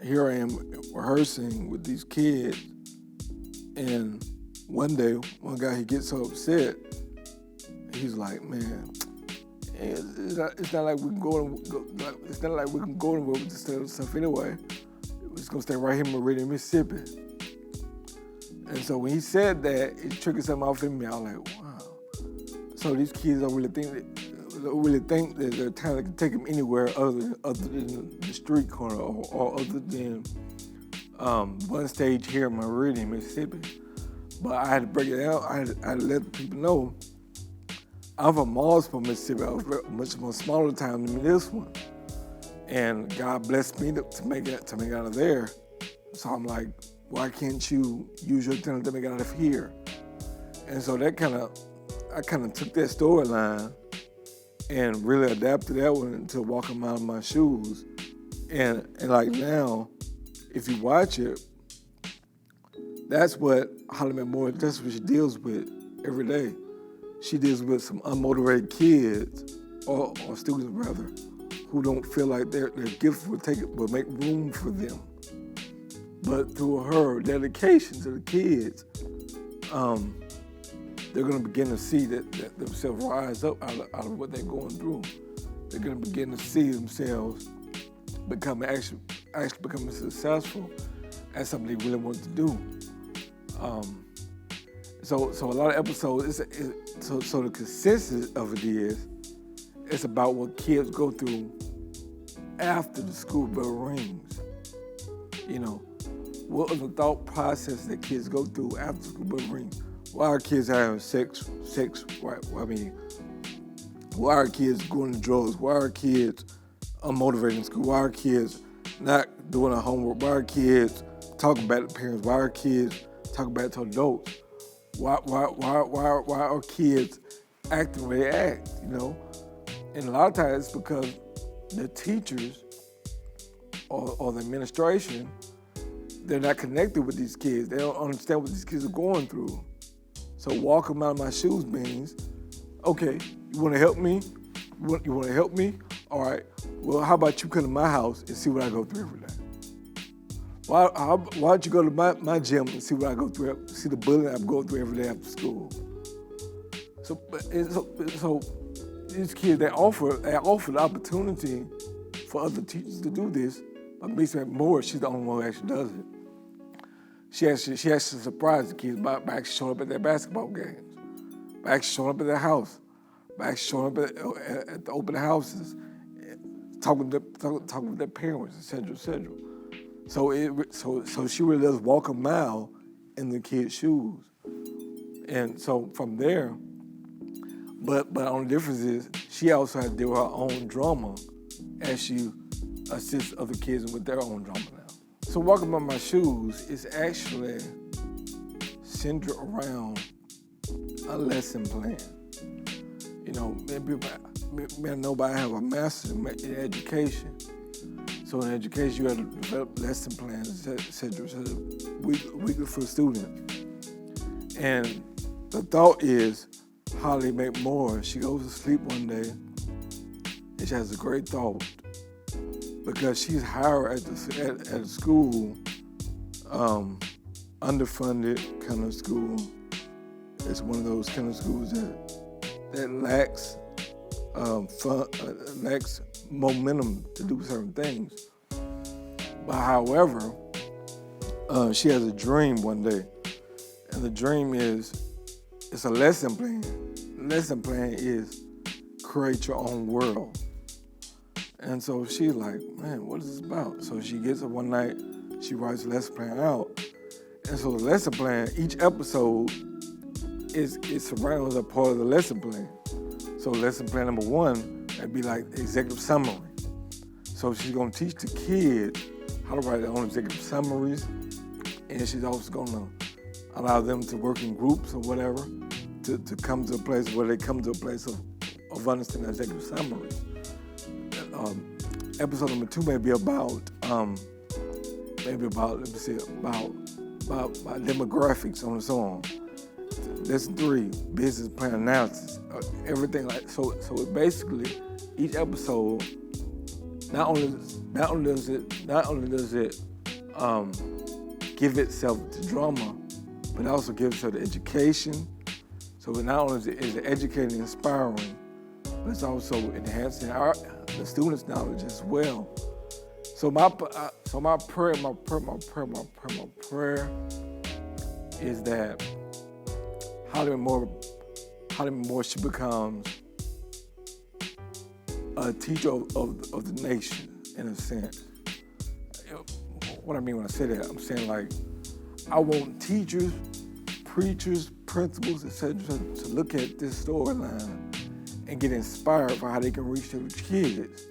here I am rehearsing with these kids, and one day, one guy, he gets so upset, he's like, man, it's not like we can go it's not like we can go anywhere with this stuff anyway. We're just gonna stay right here in Meridian, Mississippi. And so when he said that, it triggered something off in me. I was like, wow. So these kids don't really think that their talent can take them anywhere other than the street corner or other than one stage here in Meridian, Mississippi. But I had to break it out. I had to let people know I'm from Mallsville, Mississippi. I was much more smaller town than this one. And God blessed me to make it out of there. So I'm like, why can't you use your talent to make it out of here? And so I kind of took that storyline and really adapted that one into walking out of my shoes. And like now, if you watch it, that's what Alvin Moore, that's what she deals with every day. She deals with some unmotivated kids, or students rather, who don't feel like their gifts will make room for them. But through her dedication to the kids, they're going to begin to see that themselves rise up out of what they're going through. They're going to begin to see themselves actually becoming successful at something they really want to do. So a lot of episodes, so the consensus of it is, it's about what kids go through after the school bell rings. You know, what are the thought process that kids go through after the school bell rings? Why are kids having sex? Why are kids going to drugs? Why are kids unmotivated in school? Why are kids not doing their homework? Why are kids talking bad to parents? Why are kids talking bad to adults? Why are kids acting the way they act, you know? And a lot of times it's because the teachers or the administration, they're not connected with these kids. They don't understand what these kids are going through. So walk them out of my shoes means, okay, you want to help me? You want to help me? All right. Well, how about you come to my house and see what I go through every day? Why don't you go to my gym and see what I go through, see the bullying I go through every day after school? So these kids, they offer the opportunity for other teachers to do this. But Miss Moore, she's the only one who actually does it. She actually surprised the kids by actually showing up at their basketball games, by actually showing up at their house, by actually showing up at the open houses, talking with their parents, et cetera, et cetera. So she really does walk a mile in the kids' shoes. And so from there, but the only difference is she also has to deal with her own drama as she assists other kids with their own drama now. So walking by my shoes is actually centered around a lesson plan. You know, maybe I know I have a master's in education. So in education, you have to develop lesson plans, et cetera, weekly for students. And the thought is, Holly McMoore, she goes to sleep one day and she has a great thought because she's hired at a school, underfunded kind of school. It's one of those kind of schools that lacks lacks momentum to do certain things. But however, she has a dream one day, and the dream is, it's a lesson plan. The lesson plan is create your own world. And so she's like, man, what is this about? So she gets up one night, she writes the lesson plan out. And so the lesson plan, each episode is surrounded with a part of the lesson plan. So lesson plan number one, that'd be like executive summary. So she's gonna teach the kids how to write their own executive summaries, and she's also gonna allow them to work in groups or whatever to come to a place where they come to a place of understanding executive summaries. Episode number two may be about demographics on its own. Lesson three, business plan analysis, everything like so. It basically, each episode not only does it give itself to drama, but also give itself to education. So not only is it educating and inspiring, but it's also enhancing the students' knowledge as well. So my prayer is that Alvin Moore, she becomes a teacher of the nation, in a sense. What I mean when I say that, I'm saying like, I want teachers, preachers, principals, etc., to look at this storyline and get inspired for how they can reach their kids.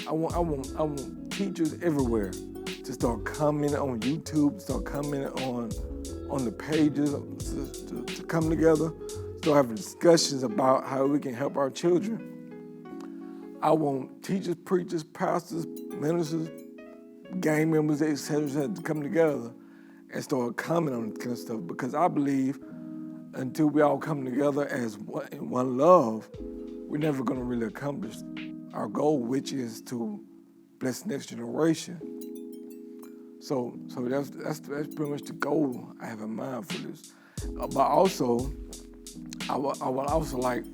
I want teachers everywhere to start commenting on YouTube, start commenting on the pages, to come together, start having discussions about how we can help our children. I want teachers, preachers, pastors, ministers, gang members, etc., to come together and start commenting on this kind of stuff, because I believe until we all come together as in one love, we're never going to really accomplish our goal, which is to bless the next generation. So that's pretty much the goal I have in mind for this. But also, I would also like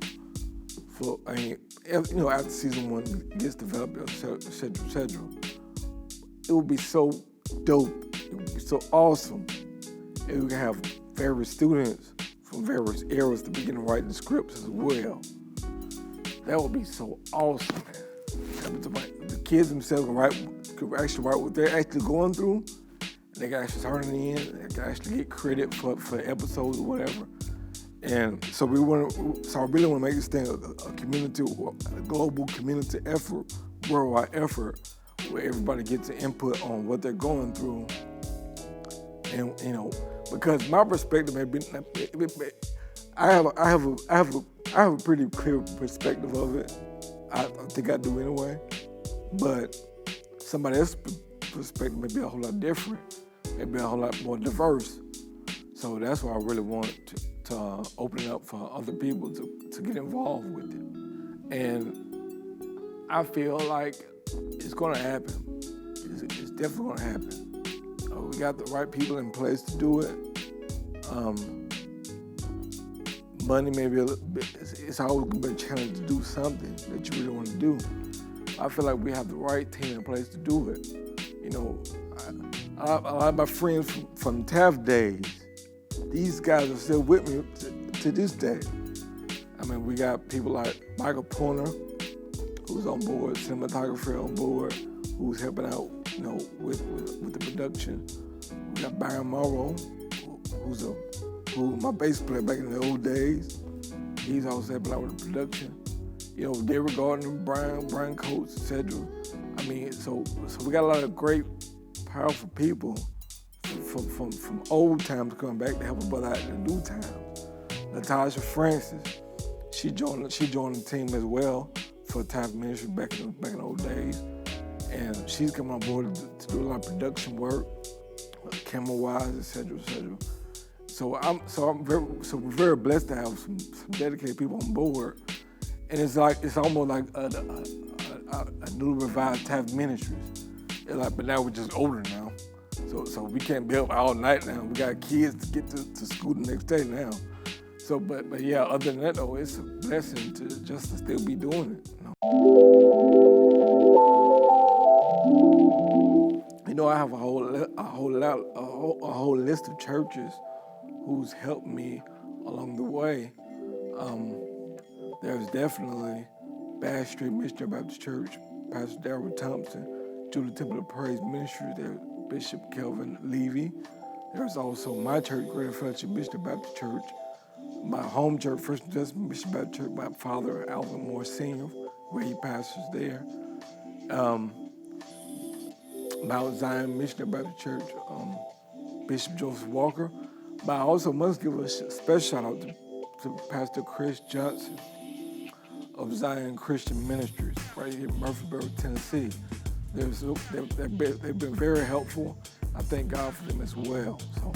for, after season 1 gets developed, et cetera, it would be so dope, it would be so awesome if we can have various students from various eras to begin writing scripts as well. That would be so awesome. The kids themselves can actually write what they're actually going through. They can actually turn it in. They can actually get credit for episodes or whatever. And so I really want to make this thing a community, a global community effort, worldwide effort, where everybody gets an input on what they're going through. And because my perspective may be, I have a pretty clear perspective of it. I think I do anyway. But somebody else's perspective may be a whole lot different, maybe a whole lot more diverse. So that's why I really want to open it up for other people to get involved with it. And I feel like it's going to happen. It's definitely going to happen. We got the right people in place to do it. Money may be a little bit, it's always going to be a challenge to do something that you really want to do. I feel like we have the right team in place to do it. A lot of my friends from TAF days, these guys are still with me to this day. I mean, we got people like Michael Pointer, who's on board, cinematographer on board, who's helping out, with the production. We got Byron Morrow, who my bass player back in the old days. He's also helping out with the production. David Gardner, Brian Coates, etc. I mean, so we got a lot of great, powerful people from old times coming back to help a brother out in the new times. Natasha Francis, she joined the team as well for TAF Ministry back in the old days, and she's coming on board to do a lot of production work, camera-wise, etc. So we're very blessed to have some dedicated people on board, and it's almost like a new revived TAF Ministries. But now we're just older now, so we can't be up all night now. We got kids to get to school the next day now. So, but yeah, other than that though, it's a blessing to still be doing it. I have a whole list of churches who's helped me along the way. There's definitely Bass Street Missionary Baptist Church, Pastor Darrell Thompson, Julie Temple of Praise Ministries, there's Bishop Kelvin Levy. There's also my church, Greater Fellowship Missionary Baptist Church, my home church, First and Testament Missionary Baptist Church, my father, Alvin Moore Sr., where he pastors there. Mount Zion Missionary Baptist Church, Bishop Joseph Walker. But I also must give a special shout out to Pastor Chris Johnson of Zion Christian Ministries, right here in Murfreesboro, Tennessee. They've been very helpful. I thank God for them as well. So.